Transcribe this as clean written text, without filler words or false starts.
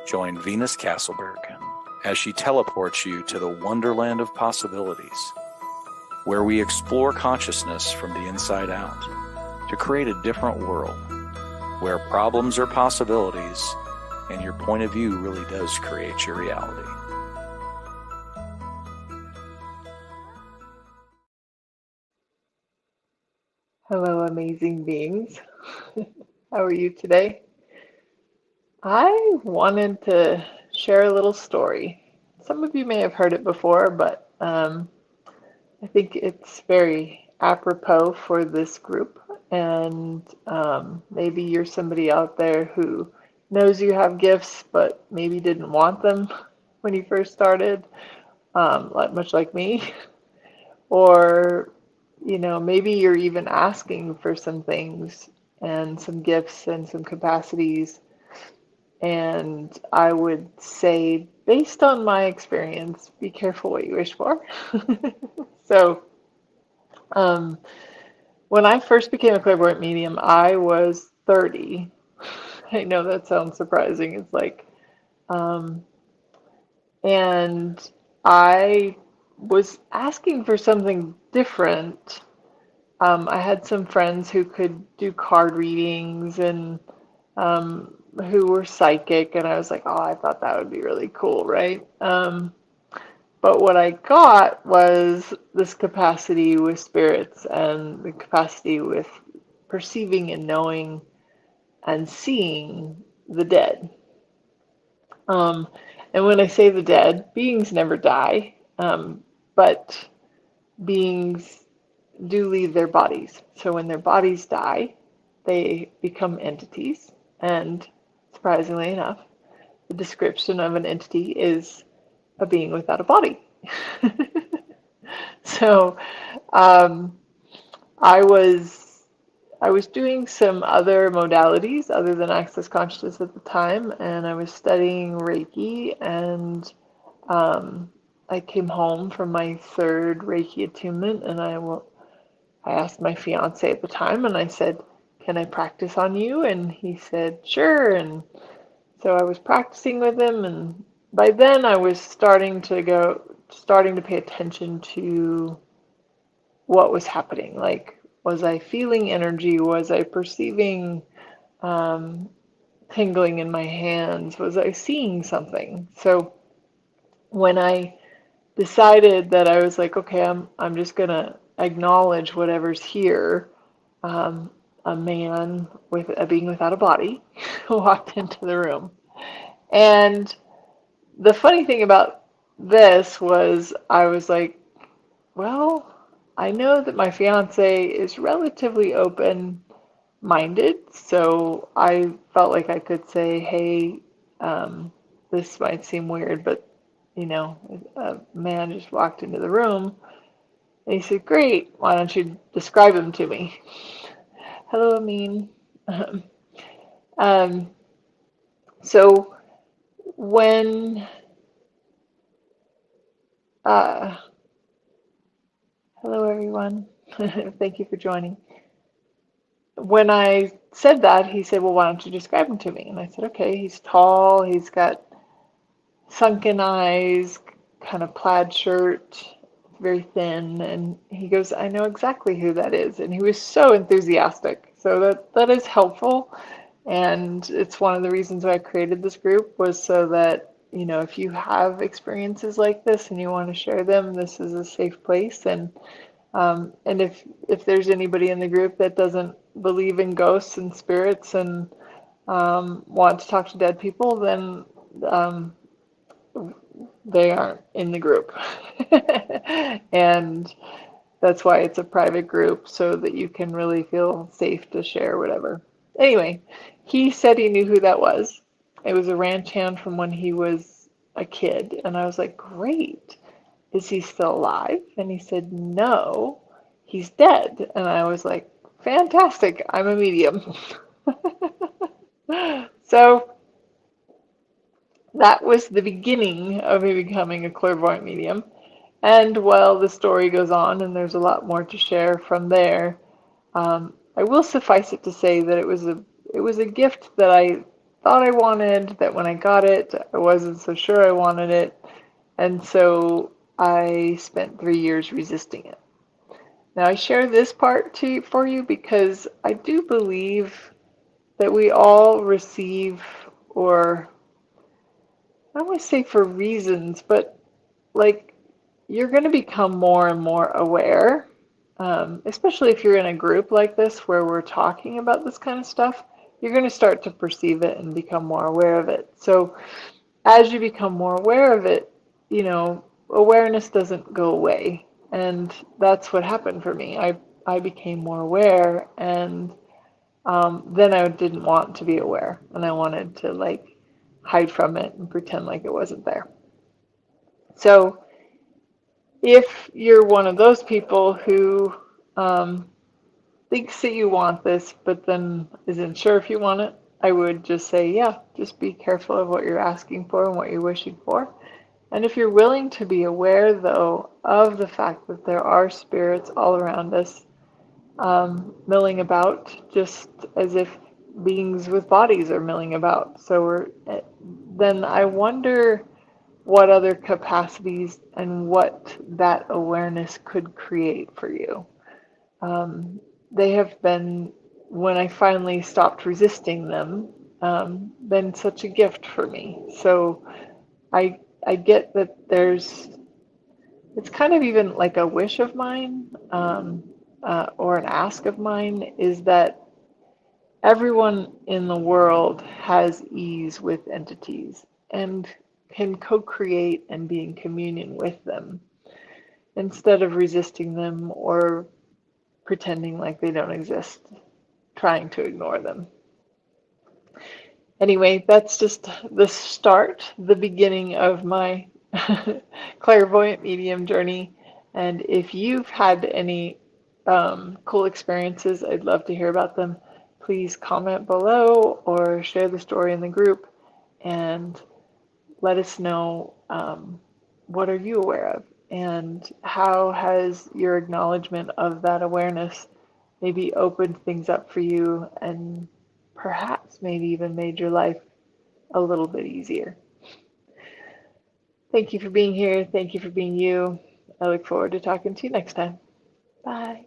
Join Venus Castleberg as she teleports you to the wonderland of possibilities, where we explore consciousness from the inside out to create a different world, where problems are possibilities and your point of view really does create your reality. Hello, amazing beings. How are you today? I wanted to share a little story. Some of you may have heard it before, but I think it's very apropos for this group. And maybe you're somebody out there who knows you have gifts, but maybe didn't want them when you first started, much like me. Or maybe you're even asking for some things and some gifts and some capacities. And I would say, based on my experience, be careful what you wish for. So, when I first became a clairvoyant medium, I was 30. I know that sounds surprising. It's like, and I was asking for something different. I had some friends who could do card readings and who were psychic, and I was like, oh, I thought that would be really cool, right? But what I got was this capacity with spirits and the capacity with perceiving and knowing and seeing the dead. And when I say the dead, beings never die, but beings do leave their bodies. So when their bodies die, they become entities. And surprisingly enough, the description of an entity is a being without a body. So I was doing some other modalities other than access consciousness at the time, and I was studying Reiki, and I came home from my third Reiki attunement, and I asked my fiance at the time, and I said, can I practice on you? And he said, sure. And so I was practicing with him, and by then I was starting to pay attention to what was happening. Like, was I feeling energy? Was I perceiving tingling in my hands? Was I seeing something? So when I decided that I was like, okay, I'm just gonna acknowledge whatever's here. A man with a being without a body walked into the room, and the funny thing about this was I was like, well, I know that my fiance is relatively open-minded, so I felt like I could say, hey, this might seem weird, but a man just walked into the room. And he said, great, why don't you describe him to me? Hello, Amin. So when, hello everyone, thank you for joining. When I said that, he said, well, why don't you describe him to me? And I said, okay, he's tall, he's got sunken eyes, kind of plaid shirt, very thin, and he goes, I know exactly who that is. And he was so enthusiastic, so that is helpful. And it's one of the reasons why I created this group, was so that if you have experiences like this and you want to share them, this is a safe place. And if there's anybody in the group that doesn't believe in ghosts and spirits and want to talk to dead people, then they aren't in the group. And that's why it's a private group, so that you can really feel safe to share whatever. Anyway, he said he knew who that was. It was a ranch hand from when he was a kid. And I was like, great. Is he still alive? And he said, no, he's dead. And I was like, fantastic, I'm a medium. So that was the beginning of me becoming a clairvoyant medium. And while the story goes on, and there's a lot more to share from there, I will suffice it to say that it was a gift that I thought I wanted, that when I got it, I wasn't so sure I wanted it. And so I spent 3 years resisting it. Now, I share this part for you because I do believe that we all receive, or I don't want to say for reasons, but like you're going to become more and more aware, especially if you're in a group like this where we're talking about this kind of stuff. You're going to start to perceive it and become more aware of it. So as you become more aware of it, awareness doesn't go away. And that's what happened for me. I became more aware, and then I didn't want to be aware, and I wanted to like hide from it and pretend like it wasn't there. So if you're one of those people who thinks that you want this, but then isn't sure if you want it, I would just say, yeah, just be careful of what you're asking for and what you're wishing for. And if you're willing to be aware, though, of the fact that there are spirits all around us, milling about, just as if beings with bodies are milling about. Then I wonder what other capacities and what that awareness could create for you. They have been, when I finally stopped resisting them, been such a gift for me. So I get that it's kind of even like a wish of mine, or an ask of mine, is that everyone in the world has ease with entities and can co-create and be in communion with them instead of resisting them or pretending like they don't exist, trying to ignore them. Anyway, that's just the start, the beginning of my clairvoyant medium journey. And if you've had any cool experiences, I'd love to hear about them. Please comment below or share the story in the group and let us know, what are you aware of, and how has your acknowledgement of that awareness maybe opened things up for you and perhaps maybe even made your life a little bit easier. Thank you for being here. Thank you for being you. I look forward to talking to you next time. Bye.